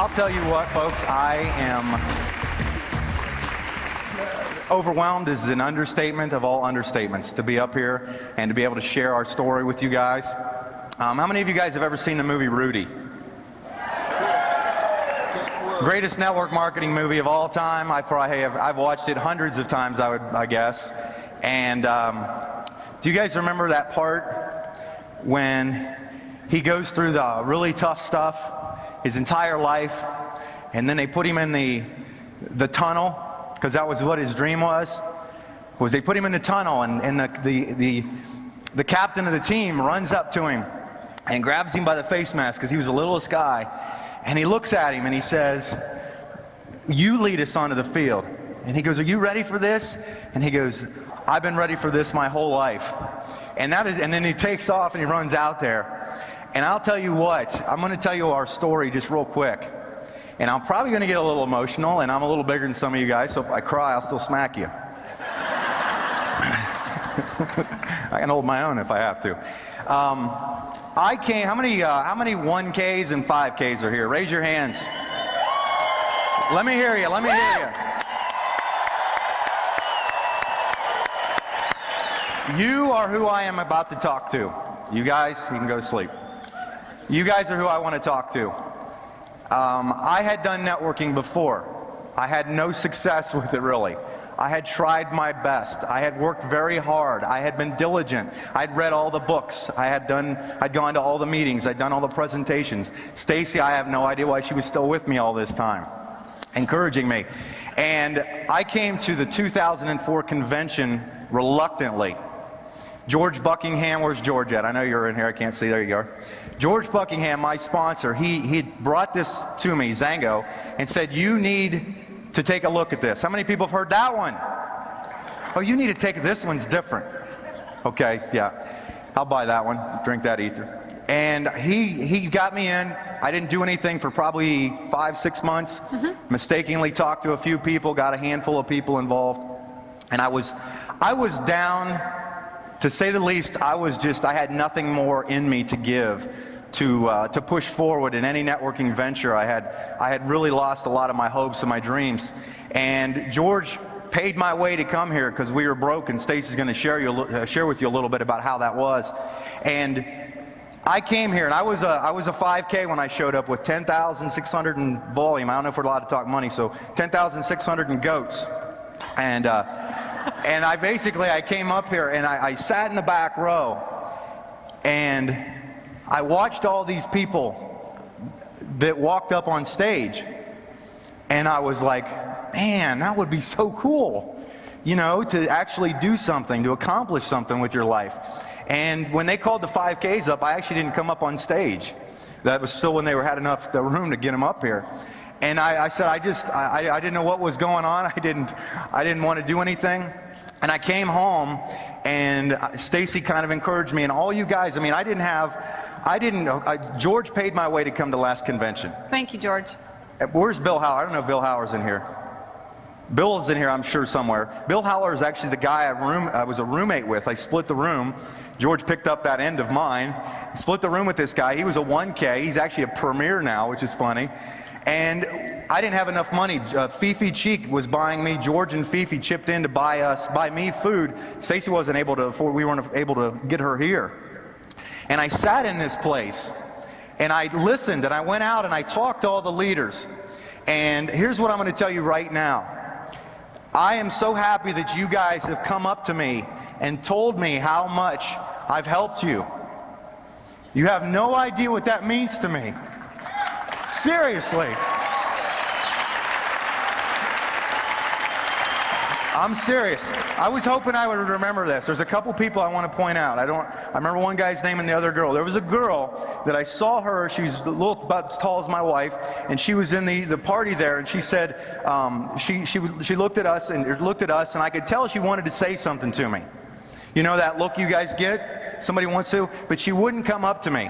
I'll tell you what, folks, I am overwhelmed is an understatement of all understatements to be up here and to be able to share our story with you guys. How many of you guys have ever seen the movie Rudy? Greatest network marketing movie of all time. I've watched it hundreds of times, I guess. And do you guys remember that part when he goes through the really tough stuff his entire life, and then they put him in the tunnel, because that was what his dream was they put him in the tunnel, and the captain of the team runs up to him and grabs him by the face mask, because he was the littlest guy, and he looks at him and he says, "You lead us onto the field." And he goes, "Are you ready for this?" And he goes, "I've been ready for this my whole life." And then he takes off and he runs out there. And I'll tell you what, I'm going to tell you our story just real quick. And I'm probably going to get a little emotional, and I'm a little bigger than some of you guys, so if I cry, I'll still smack you. I can hold my own if I have to. How many 1Ks and 5Ks are here? Raise your hands. Let me hear you, let me hear you. You are who I am about to talk to. You guys, you can go to sleep. You guys are who I want to talk to. I had done networking before. I had no success with it, really. I had tried my best. I had worked very hard. I had been diligent. I'd read all the books. I'd gone to all the meetings. I'd done all the presentations. Stacy, I have no idea why she was still with me all this time, encouraging me. And I came to the 2004 convention reluctantly. George Buckingham, where's George at? I know you're in here, I can't see, there you are. George Buckingham, my sponsor, he brought this to me, Xango, and said, "You need to take a look at this." How many people have heard that one? Oh, you need to take it, this one's different. Okay, yeah, I'll buy that one, drink that ether. And he got me in. I didn't do anything for probably 5-6 months. Mistakenly talked to a few people, got a handful of people involved. And I was down, to say the least. I had nothing more in me to give to push forward in any networking venture. I had really lost a lot of my hopes and my dreams. And George paid my way to come here because we were broke, and Stacy's going to share with you a little bit about how that was. And I came here, and I was a 5K when I showed up with 10,600 in volume. I don't know if we're allowed to talk money, so 10,600 in goats. And I came up here and I sat in the back row, and I watched all these people that walked up on stage, and I was like, man, that would be so cool, you know, to actually do something, to accomplish something with your life. And when they called the 5Ks up, I actually didn't come up on stage. That was still when they had enough room to get them up here. And I said, I didn't know what was going on. I didn't want to do anything. And I came home, and Stacy kind of encouraged me, and all you guys, George paid my way to come to last convention. Thank you, George. Where's Bill Howler? I don't know if Bill Howler's in here. Bill's in here, I'm sure, somewhere. Bill Howler is actually the guy I was a roommate with. I split the room. George picked up that end of mine. Split the room with this guy. He was a 1K. He's actually a premier now, which is funny. And I didn't have enough money. Fifi Cheek was buying me. George and Fifi chipped in to buy me food. Stacy wasn't able to afford. We weren't able to get her here. And I sat in this place, and I listened, and I went out and I talked to all the leaders. And here's what I'm going to tell you right now. I am so happy that you guys have come up to me and told me how much I've helped you. You have no idea what that means to me. Seriously. I'm serious. I was hoping I would remember this. There's a couple people I want to point out. I remember one guy's name and the other girl. There was a girl that I saw her. She was a little about as tall as my wife, and she was in the party there, and she said, she looked at us, and I could tell she wanted to say something to me. You know that look you guys get? Somebody wants to, but she wouldn't come up to me.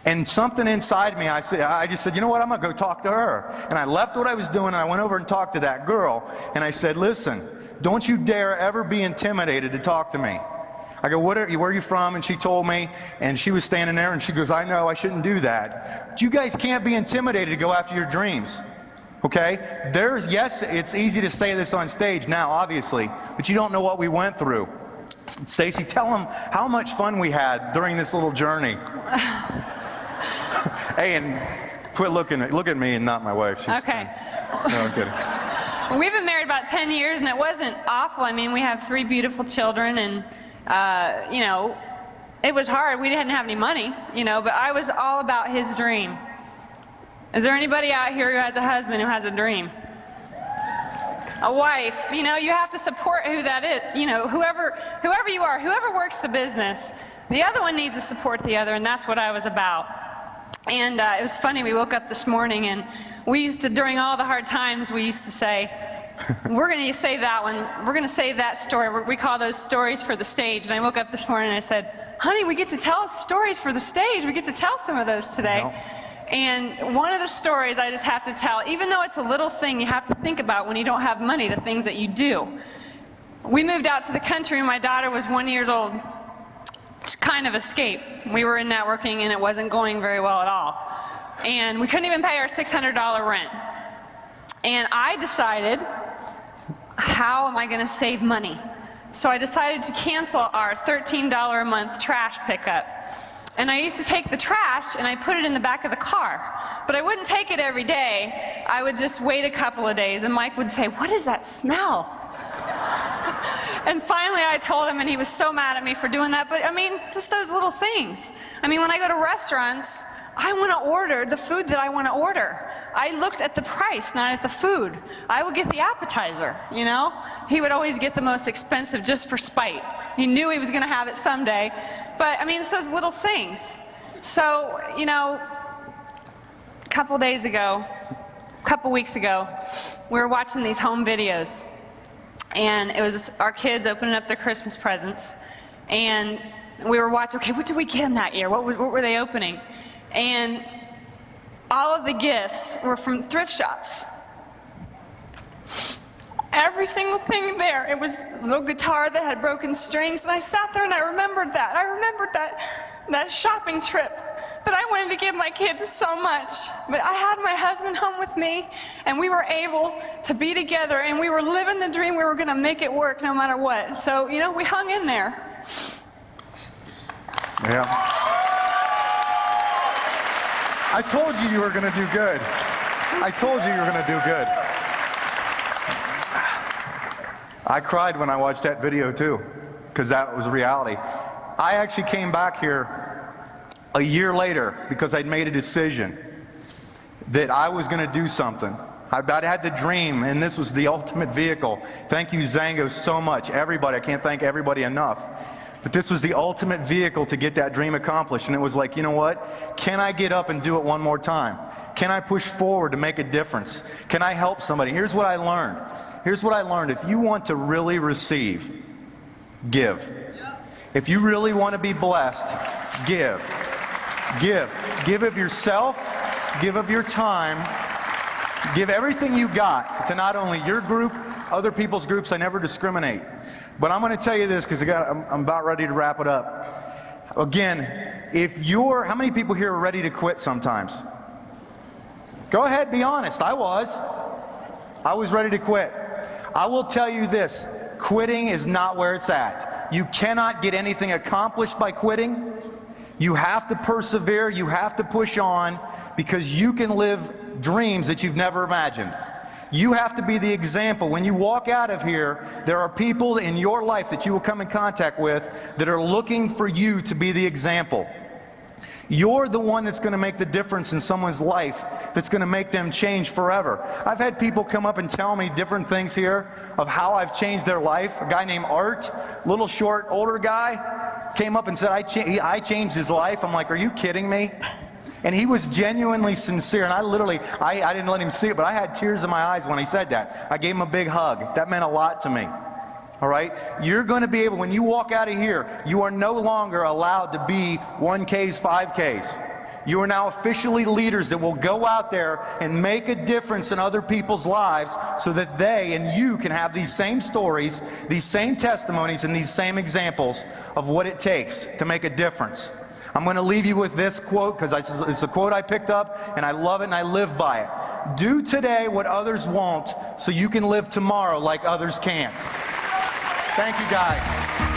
And something inside me, I just said, you know what, I'm going to go talk to her. And I left what I was doing, and I went over and talked to that girl. And I said, listen, don't you dare ever be intimidated to talk to me. I go, where are you from? And she told me, and she was standing there, and she goes, I know, I shouldn't do that. But you guys can't be intimidated to go after your dreams, okay? Yes, it's easy to say this on stage now, obviously, but you don't know what we went through. Stacy, tell them how much fun we had during this little journey. Hey, and quit look at me and not my wife. She's okay. No, I'm kidding. We've been married about 10 years, and it wasn't awful. I mean, we have 3 beautiful children, and, you know, it was hard. We didn't have any money, you know, but I was all about his dream. Is there anybody out here who has a husband who has a dream? A wife, you know, you have to support who that is. You know, whoever you are, whoever works the business, the other one needs to support the other, and that's what I was about. And it was funny, we woke up this morning, and we used to, during all the hard times, we used to say, we're going to save that one, we're going to save that story. We call those stories for the stage. And I woke up this morning and I said, honey, we get to tell stories for the stage. We get to tell some of those today. No. And one of the stories I just have to tell, even though it's a little thing you have to think about when you don't have money, the things that you do. We moved out to the country when my daughter was 1 year old. To kind of escape. We were in networking and it wasn't going very well at all. And we couldn't even pay our $600 rent. And I decided, how am I going to save money? So I decided to cancel our $13 a month trash pickup. And I used to take the trash and I put it in the back of the car. But I wouldn't take it every day. I would just wait a couple of days and Mike would say, what is that smell? And finally I told him, and he was so mad at me for doing that. But I mean, just those little things. I mean, when I go to restaurants, I want to order the food that I want to order. I looked at the price, not at the food. I would get the appetizer, you know? He would always get the most expensive just for spite. He knew he was going to have it someday. But I mean, it's those little things. So, you know, a couple weeks ago, we were watching these home videos. And it was our kids opening up their Christmas presents. And we were watching, okay, what did we get them that year? What were they opening? And all of the gifts were from thrift shops. Every single thing there. It was a little guitar that had broken strings, and I sat there and I remembered that. I remembered that shopping trip. But I wanted to give my kids so much. But I had my husband home with me, and we were able to be together, and we were living the dream. We were going to make it work no matter what. So, you know, we hung in there. Yeah. I told you were going to do good. I told you were going to do good. I cried when I watched that video too, because that was reality. I actually came back here a year later because I'd made a decision that I was going to do something. I had the dream, and this was the ultimate vehicle. Thank you, Xango, so much. Everybody, I can't thank everybody enough. But this was the ultimate vehicle to get that dream accomplished. And it was like, you know what? Can I get up and do it one more time? Can I push forward to make a difference? Can I help somebody? Here's what I learned. Here's what I learned. If you want to really receive, give. If you really want to be blessed, give. Give. Give of yourself. Give of your time. Give everything you got to not only your group, other people's groups. I never discriminate. But I'm going to tell you this because I'm about ready to wrap it up. Again, how many people here are ready to quit sometimes? Go ahead, be honest. I was ready to quit. I will tell you this, quitting is not where it's at. You cannot get anything accomplished by quitting. You have to persevere, you have to push on, because you can live dreams that you've never imagined. You have to be the example. When you walk out of here, there are people in your life that you will come in contact with that are looking for you to be the example. You're the one that's going to make the difference in someone's life, that's going to make them change forever. I've had people come up and tell me different things here of how I've changed their life. A guy named Art, little short, older guy, came up and said, I changed his life. I'm like, are you kidding me? And he was genuinely sincere, and I didn't let him see it, but I had tears in my eyes when he said that. I gave him a big hug. That meant a lot to me. All right? You're going to be able, when you walk out of here, you are no longer allowed to be 1Ks, 5Ks. You are now officially leaders that will go out there and make a difference in other people's lives so that they and you can have these same stories, these same testimonies, and these same examples of what it takes to make a difference. I'm going to leave you with this quote because it's a quote I picked up and I love it and I live by it. Do today what others won't so you can live tomorrow like others can't. Thank you, guys.